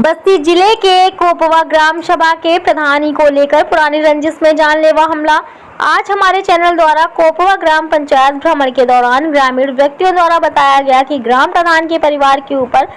बस्ती जिले के कोपवा ग्राम सभा के प्रधानी को लेकर पुरानी रंजिश में जानलेवा हमला। आज हमारे चैनल द्वारा कोपवा ग्राम पंचायत भ्रमण के दौरान ग्रामीण व्यक्तियों द्वारा बताया गया कि ग्राम प्रधान के परिवार के ऊपर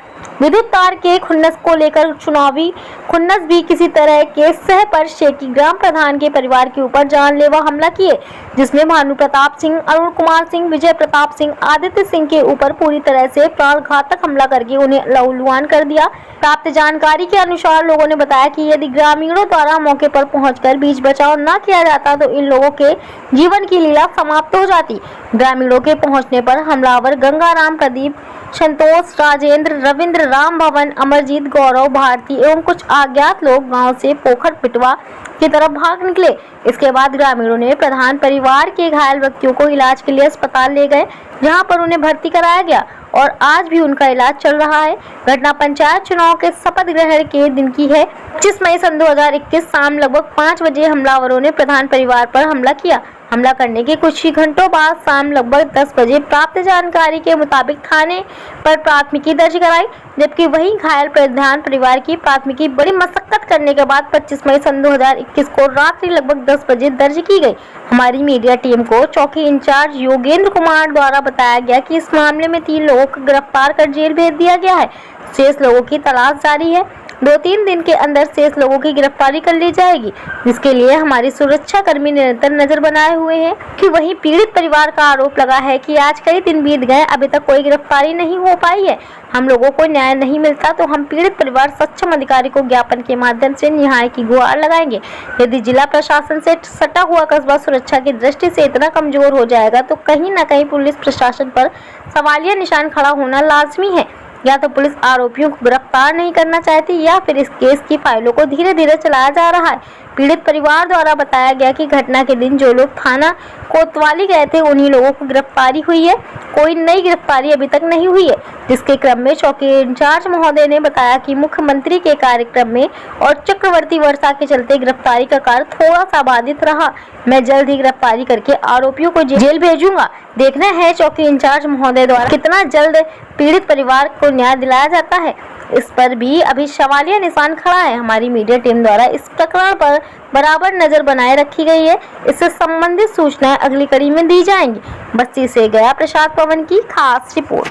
विद्युत तार के खुन्नस को लेकर चुनावी खुन्नस भी किसी तरह के सह पर शेखी ग्राम प्रधान के परिवार के ऊपर जानलेवा हमला किए, जिसमें भानु प्रताप सिंह, अरुण कुमार सिंह, विजय प्रताप सिंह, आदित्य सिंह के ऊपर पूरी तरह से प्राणघातक हमला करके उन्हें लहूलुहान कर दिया। प्राप्त जानकारी के अनुसार लोगों ने बताया कि यदि ग्रामीणों द्वारा मौके पर पहुंचकर बीच बचाव न किया जाता तो इन लोगों के जीवन की लीला समाप्त हो जाती। ग्रामीणों के पहुंचने पर हमलावर गंगाराम, प्रदीप, संतोष, राजेंद्र, रविंद्र, राम भवन, अमरजीत, गौरव, भारती एवं कुछ अज्ञात लोग गांव से पोखर पिटवा की तरफ भाग निकले। इसके बाद ग्रामीणों ने प्रधान परिवार के घायल व्यक्तियों को इलाज के लिए अस्पताल ले गए, जहां पर उन्हें भर्ती कराया गया और आज भी उनका इलाज चल रहा है। घटना पंचायत चुनाव के शपथ ग्रहण के दिन की है। 25 मई सन 2021 शाम लगभग 5 बजे हमलावरों ने प्रधान परिवार पर हमला किया। हमला करने के कुछ ही घंटों बाद शाम लगभग 10 बजे प्राप्त जानकारी के मुताबिक थाने पर प्राथमिकी दर्ज कराई, जबकि वही घायल प्रधान परिवार की प्राथमिकी बड़ी मशक्कत करने के बाद 25 मई सन 2021 को रात्रि लगभग 10 बजे दर्ज की गई। हमारी मीडिया टीम को चौकी इंचार्ज योगेंद्र कुमार द्वारा बताया गया कि इस मामले में 3 लोगों को गिरफ्तार कर जेल भेज दिया गया है। शेष लोगों की तलाश जारी है। 2-3 दिन के अंदर शेष लोगों की गिरफ्तारी कर ली जाएगी, जिसके लिए हमारी सुरक्षा कर्मी निरंतर नजर बनाए हुए हैं। कि वहीं पीड़ित परिवार का आरोप लगा है कि आज कई दिन बीत गए, अभी तक कोई गिरफ्तारी नहीं हो पाई है। हम लोगों को न्याय नहीं मिलता तो हम पीड़ित परिवार सक्षम अधिकारी को ज्ञापन के माध्यम से न्याय की गुहार लगाएंगे। यदि जिला प्रशासन से सटा हुआ कस्बा सुरक्षा की दृष्टि से इतना कमजोर हो जाएगा तो कहीं न कहीं पुलिस प्रशासन पर सवालिया निशान खड़ा होना लाजमी है। या तो पुलिस आरोपियों को गिरफ्तार नहीं करना चाहती या फिर इस केस की फाइलों को धीरे धीरे चलाया जा रहा है। पीड़ित परिवार द्वारा बताया गया कि घटना के दिन जो लोग थाना कोतवाली गए थे उन्हीं लोगों को गिरफ्तारी हुई है। कोई नई गिरफ्तारी अभी तक नहीं हुई है, जिसके क्रम में चौकी इंचार्ज महोदय ने बताया कि मुख्यमंत्री के कार्यक्रम में और चक्रवर्ती वर्षा के चलते गिरफ्तारी का कार्य थोड़ा सा बाधित रहा। मैं जल्द ही गिरफ्तारी करके आरोपियों को जेल भेजूंगा। देखना है चौकी इंचार्ज महोदय द्वारा कितना जल्द पीड़ित परिवार को न्याय दिलाया जाता है। इस पर भी अभी सवालिया निशान खड़ा है। हमारी मीडिया टीम द्वारा इस प्रकरण पर बराबर नजर बनाए रखी गई है। इससे संबंधित सूचनाएं अगली कड़ी में दी जाएंगी। बस्ती से गया प्रसाद पवन की खास रिपोर्ट।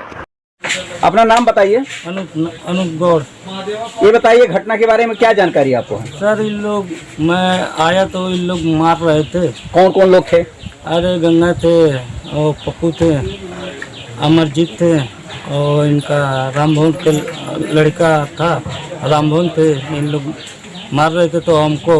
अपना नाम बताइए। अनूप गौर। ये बताइए घटना के बारे में क्या जानकारी आपको है? सर इन लोग, मैं आया तो इन लोग मार रहे थे। कौन कौन लोग थे? अरे गंगा थे और पप्पू थे, अमरजीत थे और इनका रामभवन के लड़का था, रामभवन थे। इन लोग मार रहे थे तो हमको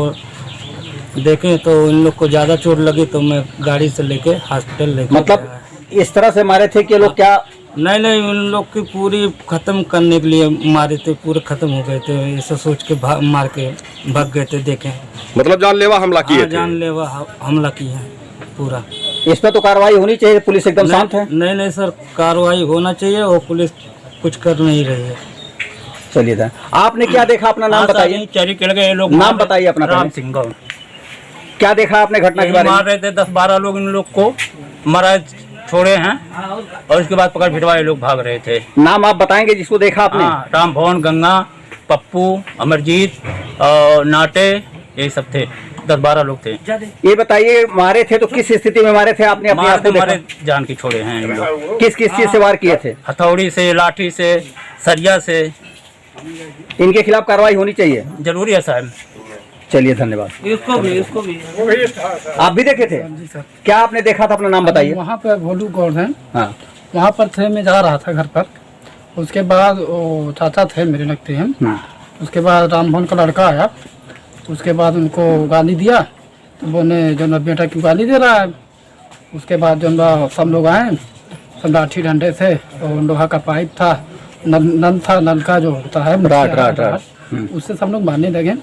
देखें तो इन लोग को ज़्यादा चोट लगी तो मैं गाड़ी से लेके हॉस्पिटल लेके मतलब इस तरह से मारे थे कि लोग क्या? नहीं, उन लोग की पूरी ख़त्म करने के लिए मारे थे, पूरे ख़त्म हो गए थे। ऐसा सोच के मार के भाग गए थे। देखें मतलब जानलेवा हमला किए थे। जानलेवा हमला किए हैं पूरा। इस पर तो कार्रवाई होनी चाहिए। पुलिस एकदम शांत है। नहीं सर, कार्रवाई होना चाहिए और पुलिस कुछ कर नहीं रही है। चलिए सर, आपने क्या देखा? अपना नाम बताइए। ये लोग नाम बताइए अपना। राम सिंह। क्या देखा आपने घटना के बारे में? मार रहे थे 10-12 लोग, इन लोग को मारा छोड़े हैं और उसके बाद पकड़ भिड़वाए लोग भाग रहे थे। नाम आप बताएंगे जिसको देखा आपने? राम भवन, गंगा, पप्पू, अमरजीत और नाटे, यही सब थे। 10-12 लोग थे। ये बताइए मारे थे तो किस स्थिति में मारे थे? आपने अपने आप को देखा? मारे जान की छोड़े हैं इन लोग। किस चीज से वार किए थे? हथौड़ी से, लाठी से, सरिया से। इनके खिलाफ कार्रवाई होनी चाहिए। जरूरी है साहब। चलिए धन्यवाद। इसको भी आप भी देखे थे? क्या आपने देखा था? अपना नाम बताइए। वहाँ पर भोलू गौर है। हाँ, वहाँ पर थे, मैं जा रहा था घर पर। उसके बाद वो चाचा थे मेरे लगते हैं। उसके बाद रामभवन का लड़का आया। उसके बाद उनको गाली दिया तो वो ने जो बेटा क्यों गाली दे रहा है। उसके बाद जो सब लोग आए, सब लाठी डंडे से और लोहा का पाइप था, नल था, नल का जो होता है राट, उससे सब लोग मारने लगे।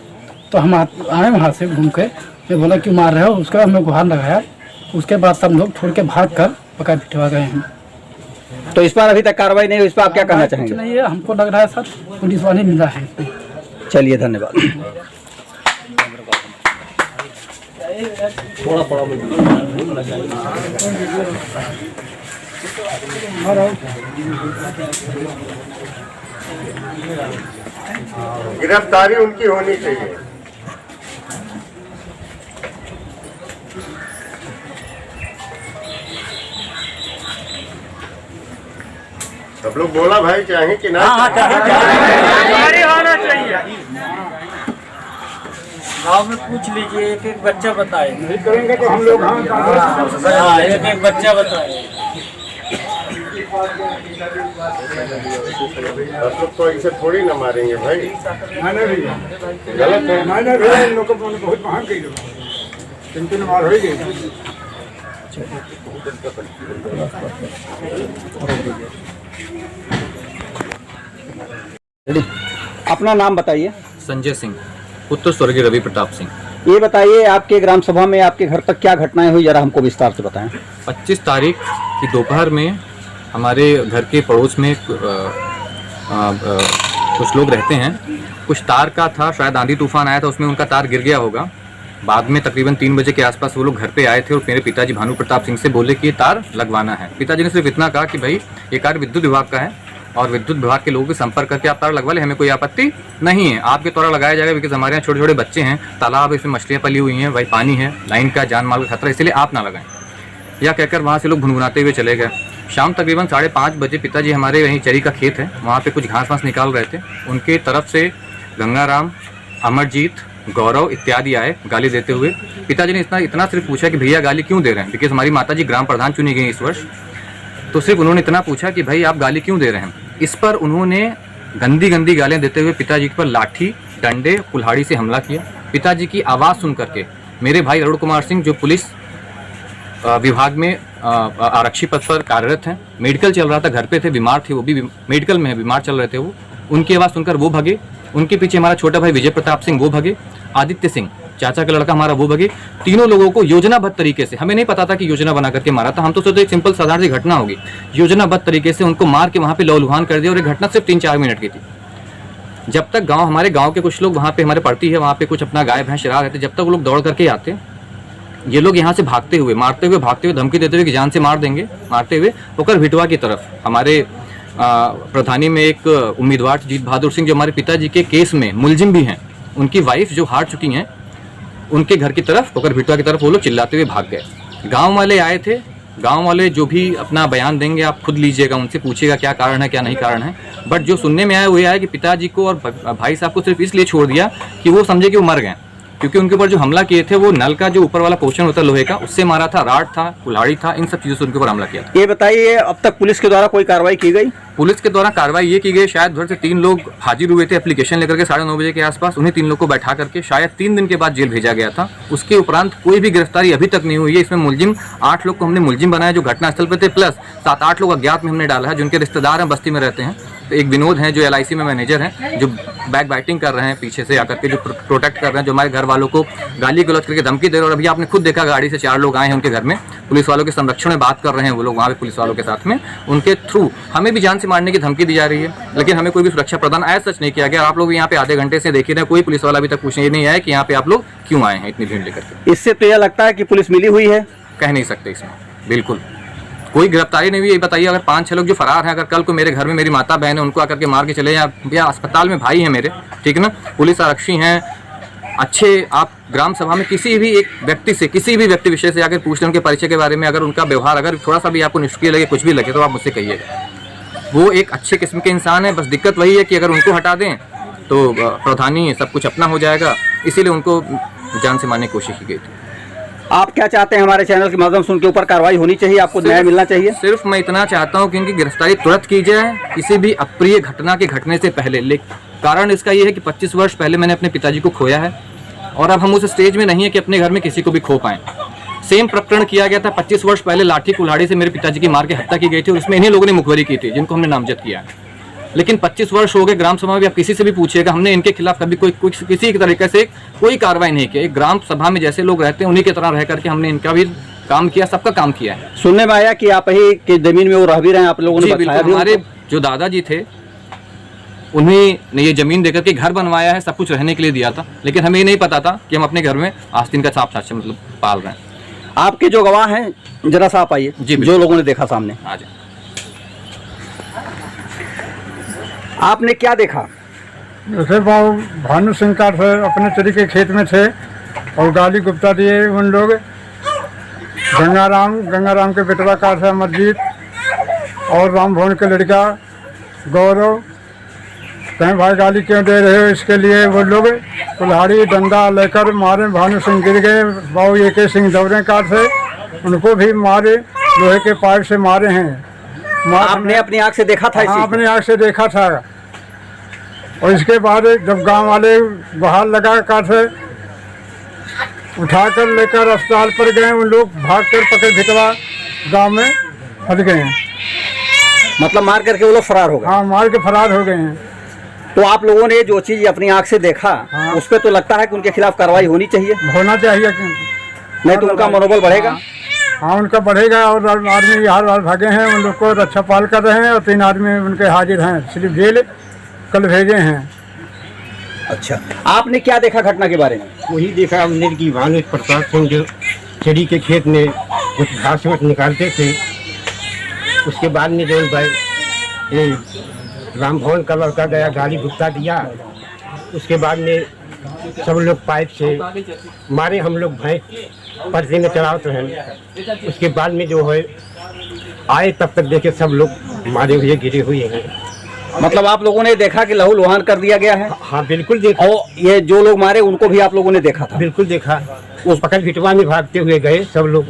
तो हम आए वहाँ से घूम के। मैं बोला क्यों मार रहे हो? उसके बाद हमें गुहार लगाया। उसके बाद सब लोग छोड़ के भाग कर पकड़ भिटवा गए हैं। तो इस पर अभी तक कार्रवाई नहीं हुई। इस पर आप क्या कहना चाहेंगे? नहीं है, हमको लग रहा है सर पुलिस वाले मिला है। चलिए धन्यवाद। थोड़ा गिरफ्तारी उनकी होनी चाहिए। सब लोग बोला भाई चाहे कि ना होना चाहिए। गाँव में पूछ लीजिए, एक एक बच्चा बताए। नहीं करेंगे तो हम लोग हाँ, एक एक बच्चा बताए। आप लोग तो ऐसे थोड़ी ना मारेंगे भाई, गलत है। इन लोगों को बहुत महंग की 3-3 मार हो गई। अपना नाम बताइए। संजय सिंह, पुत्र स्वर्गीय रवि प्रताप सिंह। ये बताइए आपके ग्राम सभा में आपके घर पर क्या घटनाएं हुई, जरा हमको विस्तार से बताएं। 25 तारीख की दोपहर में हमारे घर के पड़ोस में कुछ लोग रहते हैं। कुछ तार का था, शायद आंधी तूफान आया था, उसमें उनका तार गिर गया होगा। बाद में तकरीबन 3 बजे के आसपास वो लोग घर पे आए थे और मेरे पिताजी भानु प्रताप सिंह से बोले कि ये तार लगवाना है। पिताजी ने सिर्फ इतना कहा कि भाई ये कार्य विद्युत विभाग का है और विद्युत विभाग के लोगों से संपर्क करके आप तार लगवा ले, हमें कोई आपत्ति नहीं है। आपके द्वारा लगाया जाएगा, बिकॉज हमारे यहाँ छोटे छोटे बच्चे हैं, तालाब इसमें मछलियाँ पली हुई हैं, भाई पानी है, लाइन का जान माल का खतरा, इसलिए आप ना लगाएं। या कहकर वहाँ से लोग भुनभुनाते हुए चले गए। शाम तकरीबन 5:30 बजे पिताजी हमारे वहीं चरी का खेत है, वहाँ पे कुछ घास वास निकाल रहे थे। उनके तरफ से गंगाराम, अमरजीत, गौरव इत्यादि आए गाली देते हुए। पिताजी ने इतना सिर्फ पूछा कि भैया गाली क्यों दे रहे हैं, बिकॉज हमारी माताजी ग्राम प्रधान चुनी गई इस वर्ष, तो सिर्फ उन्होंने इतना पूछा कि भाई आप गाली क्यों दे रहे हैं। इस पर उन्होंने गंदी गंदी गालियाँ देते हुए पिताजी पर लाठी, डंडे, कुल्हाड़ी से हमला किया। पिताजी की आवाज़ सुन करके मेरे भाई अरुण कुमार सिंह, जो पुलिस विभाग में आरक्षी पद पर कार्यरत हैं, मेडिकल चल रहा था, घर पे थे, बीमार थे, वो भी मेडिकल में है, बीमार चल रहे थे वो, उनकी आवाज़ सुनकर वो भगे। उनके पीछे हमारा छोटा भाई विजय प्रताप सिंह वो भगे, आदित्य सिंह चाचा का लड़का हमारा वो भगे। तीनों लोगों को योजनाबद्ध तरीके से, हमें नहीं पता था कि योजना बना करके मारा था, हम तो सोचते एक सिंपल साधारण सी घटना होगी, योजनाबद्ध तरीके से उनको मार के वहाँ पे लहूलुहान कर दिया। और ये घटना सिर्फ 3-4 मिनट की थी। जब तक हमारे गाँव के कुछ लोग वहाँ पे हमारे पड़ती है, वहाँ पे कुछ अपना गाय भैंस चरा रहे थे, जब तक वो लोग दौड़ करके आते, ये लोग यहाँ से भागते हुए, मारते हुए, भागते हुए, धमकी देते हुए कि जान से मार देंगे, मारते हुए होकर भिटवा की तरफ, हमारे प्रधानी में एक उम्मीदवार जीत बहादुर सिंह जो हमारे पिताजी के केस में मुलजिम भी हैं, उनकी वाइफ जो हार चुकी हैं, उनके घर की तरफ होकर भिटवा की तरफ वो लोग चिल्लाते हुए भाग गए। गांव वाले आए थे, गांव वाले जो भी अपना बयान देंगे आप खुद लीजिएगा, उनसे पूछिएगा क्या कारण है क्या नहीं कारण है। बट जो सुनने में आया वो ये आया कि पिताजी को और भाई साहब को सिर्फ इसलिए छोड़ दिया कि वो समझे कि वो मर गए, क्योंकि उनके ऊपर जो हमला किए थे वो नल का जो ऊपर वाला पोर्शन होता है लोहे का, उससे मारा था, राड था, कुल्हाड़ी था, इन सब चीज़ों से उनके ऊपर हमला किया था। ये बताइए अब तक पुलिस के द्वारा कोई कार्रवाई की गई? पुलिस के द्वारा कार्रवाई ये की गई, शायद उधर से 3 लोग हाजिर हुए थे एप्लीकेशन लेकर के 9:30 बजे के आसपास, उन्हीं 3 लोग को बैठा करके शायद 3 दिन के बाद जेल भेजा गया था। उसके उपरांत कोई भी गिरफ्तारी अभी तक नहीं हुई है। इसमें मुलजिम 8 लोग को हमने मुलजिम बनाया जो घटनास्थल पर थे, प्लस 7-8 लोग अज्ञात में हमने डाला है, जिनके रिश्तेदार हैं, बस्ती में रहते हैं। तो एक विनोद हैं जो LIC में मैनेजर हैं, जो बैक बाइटिंग कर रहे हैं, पीछे से आकर के जो प्रोटेक्ट कर रहे हैं, जो हमारे घर वालों को गाली गलौज करके धमकी दे रहे हैं। और अभी आपने खुद देखा गाड़ी से 4 लोग आए हैं उनके घर में, पुलिस वालों के संरक्षण में बात कर रहे हैं वो लोग वहाँ पे पुलिस वालों के साथ में, उनके थ्रू हमें भी जान से मारने की धमकी दी जा रही है, लेकिन हमें कोई भी सुरक्षा प्रदान ऐसा सच नहीं किया गया। आप लोग यहाँ पे आधे घंटे से देख रहे हैं, कोई पुलिस वाला अभी तक पूछने नहीं आया कि यहाँ पे आप लोग क्यों आए हैं इतनी भीड़ लेकर के। इससे तो यह लगता है कि पुलिस मिली हुई है, कह नहीं सकते इसमें, बिल्कुल कोई गिरफ्तारी नहीं हुई। ये बताइए अगर 5-6 लोग जो फरार हैं, अगर कल को मेरे घर में मेरी माता बहन है उनको आकर के मार के चले या अस्पताल में भाई हैं मेरे, ठीक है ना, पुलिस आरक्षी हैं अच्छे, आप ग्राम सभा में किसी भी एक व्यक्ति से, किसी भी व्यक्ति विषय से आकर पूछ लें उनके परिचय के बारे में, अगर उनका व्यवहार अगर थोड़ा सा भी आपको निष्क्रिय लगे, कुछ भी लगे, तो आप मुझसे कहिएगा। वो एक अच्छे किस्म के इंसान है, बस दिक्कत वही है कि अगर उनको हटा दें तो प्रधानी सब कुछ अपना हो जाएगा, इसीलिए उनको जान से मारने की कोशिश की गई थी। आप क्या चाहते हैं हमारे चैनल के माध्यम से उनके ऊपर कार्रवाई होनी चाहिए, आपको न्याय मिलना चाहिए? सिर्फ मैं इतना चाहता हूं कि इनकी गिरफ्तारी तुरंत की जाए, किसी भी अप्रिय घटना के घटने से पहले। कारण इसका ये है कि 25 वर्ष पहले मैंने अपने पिताजी को खोया है और अब हम उस स्टेज में नहीं है कि अपने घर में किसी को भी खो पाएं। सेम प्रकरण किया गया था 25 वर्ष पहले, लाठी कुल्हाड़ी से मेरे पिताजी की मार के हत्या की गई थी और उसमें इन्हीं लोगों ने मुखबरी की थी, जिनको हमने नामजद किया है। लेकिन 25 वर्ष हो गए, ग्राम सभा में भी आप किसी से भी पूछिएगा, हमने इनके खिलाफ कभी किसी तरीके से कोई कार्रवाई नहीं की। एक ग्राम सभा में जैसे लोग रहते हैं उन्हीं की तरह रह करके हमने इनका भी काम किया, सबका काम किया है। सुनने में आया कि आप ही की जमीन में वो रह भी रहे हैं, आप लोगों ने बताया भी? हमारे जो दादाजी थे उन्हीं ने ये जमीन देकर के घर बनवाया है, सब कुछ रहने के लिए दिया था, लेकिन हमें ये नहीं पता था कि हम अपने घर में आस्तीन का सांप साक्ष्य मतलब पाल रहे हैं। आपके जो गवाह हैं जरा सा आप आइए, जो लोगों ने देखा सामने आ जाए। आपने क्या देखा? जैसे भानु सिंह का थे, अपने तरीके खेत में थे और गाली गुप्ता दिए उन लोग। गंगाराम के बेटवा का था अमरजीत और राम भवन के लड़का गौरव। कहीं भाई गाली क्यों दे रहे हो, इसके लिए वो लोग कुल्हाड़ी डंडा लेकर मारे। भानु सिंह गिर गए, बाबू AK सिंह दौरे का थे, उनको भी मारे, लोहे के पाइप से मारे हैं। आपने अपनी आंख से देखा था? हाँ, अपनी आँख से देखा था। और इसके बाद जब गांव वाले बहाल लगा कर उठाकर लेकर अस्पताल पर गए, उन लोग भागकर पकड़ भितवा गांव में फंस गए हैं। मतलब मार करके वो लोग फरार हो गए? हाँ, मार के फरार हो गए हैं। तो आप लोगों ने जो चीज अपनी आंख से देखा, हाँ। उस पे तो लगता है कि उनके खिलाफ कार्रवाई होनी चाहिए? होना चाहिए, नहीं तो उनका मनोबल बढ़ेगा। हाँ, उनका बढ़ेगा। और आदमी बिहार भागे हैं, उन लोग को रक्षा पाल कर रहे हैं और 3 आदमी उनके हाजिर हैं, सिर्फ जेल कल भेजे हैं। अच्छा, आपने क्या देखा घटना के बारे में? वही देखा हमने कि भानु प्रताप सिंह जो चरी के खेत में कुछ घास वास निकालते थे, उसके बाद में जो भाई राम भवन का लड़का गया, गाली गुप्ता दिया। उसके बाद में सब लोग पाइप से मारे, हम लोग भैंस पर्दे में चलाते हैं। उसके बाद में जो है आए, तब तक देखे सब लोग मारे हुए गिरे हुए हैं। मतलब आप लोगों ने देखा कि लहू लुहान कर दिया गया है? हाँ, बिल्कुल देखा। और ये जो लोग मारे उनको भी आप लोगों ने देखा था? बिल्कुल देखा। उस पकड़ भिटवा में भागते हुए गए सब लोग।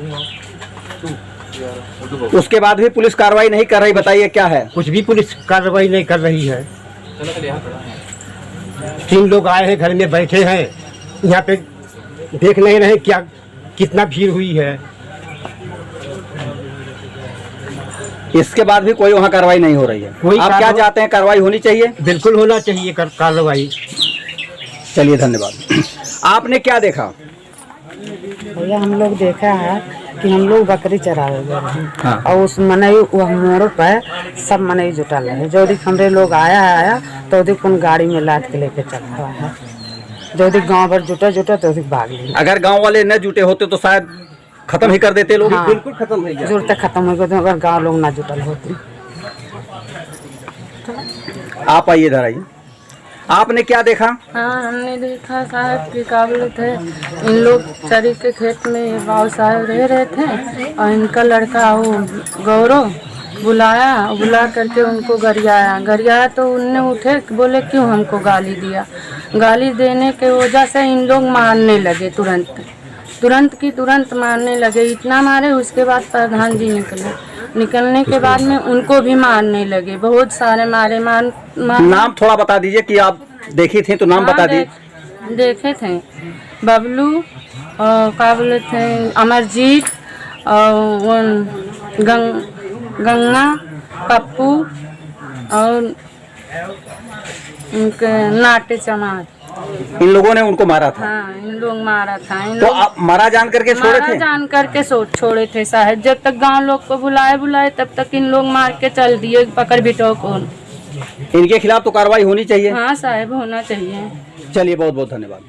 उसके बाद भी पुलिस कार्रवाई नहीं कर रही, बताइए क्या है? कुछ भी पुलिस कार्रवाई नहीं कर रही है। 3 लोग आए हैं, घर में बैठे हैं, यहाँ पे देख नहीं रहे क्या कितना भीड़ हुई है। इसके बाद भी कोई वहाँ कार्रवाई नहीं हो रही है? कोई आप क्या चाहते हैं, कार्रवाई होनी चाहिए? बिल्कुल होना चाहिए कार्रवाई। चलिए, धन्यवाद। आपने क्या देखा? भैया हम लोग देखा है कि हम लोग बकरी चरावे गए हैं। हाँ। और उस मनई वह मोड़ पर सब मनई जुटल है। जो दिख हमरे लोग आया तो दिख उन गाड़ी में लाद के लेके चला हुआ है। जो दिख गाँव भर जुटा तो दिख भाग ली। अगर गांव वाले न जुटे होते तो शायद खत्म ही कर देते लोग। हाँ। बिल्कुल खत्म हो जाए। जरूरत खत्म हो गई अगर गाँव लोग ना जुटल होते। आप आइए, इधर आइए। आपने क्या देखा? हाँ, हमने देखा साहब की काबिलियत है। इन लोग चरी के खेत में बाबू साहब रह रहे थे और इनका लड़का वो गौरव बुला करके उनको गरियाया तो उनने उठे, बोले क्यों हमको गाली दिया। गाली देने के वजह से इन लोग मारने लगे, तुरंत मारने लगे। इतना मारे, उसके बाद प्रधान जी निकलने के बाद में उनको भी मारने लगे। बहुत सारे मारे। नाम थोड़ा बता दीजिए कि आप देखी थी तो नाम बता दीजिए। देखे थे बबलू और क्या बोले थे अमरजीत और गंगा पप्पू और उनके नाटे चमार। इन लोगों ने उनको मारा था? हाँ, इन लोग मारा था। तो आप मारा जान करके छोड़े थे? जान करके छोड़े थे साहब। जब तक गांव लोग को बुलाए तब तक इन लोग मार के चल दिए, पकड़ बिठो को। इनके खिलाफ तो कार्रवाई होनी चाहिए? हाँ साहब, होना चाहिए। चलिए, बहुत बहुत धन्यवाद।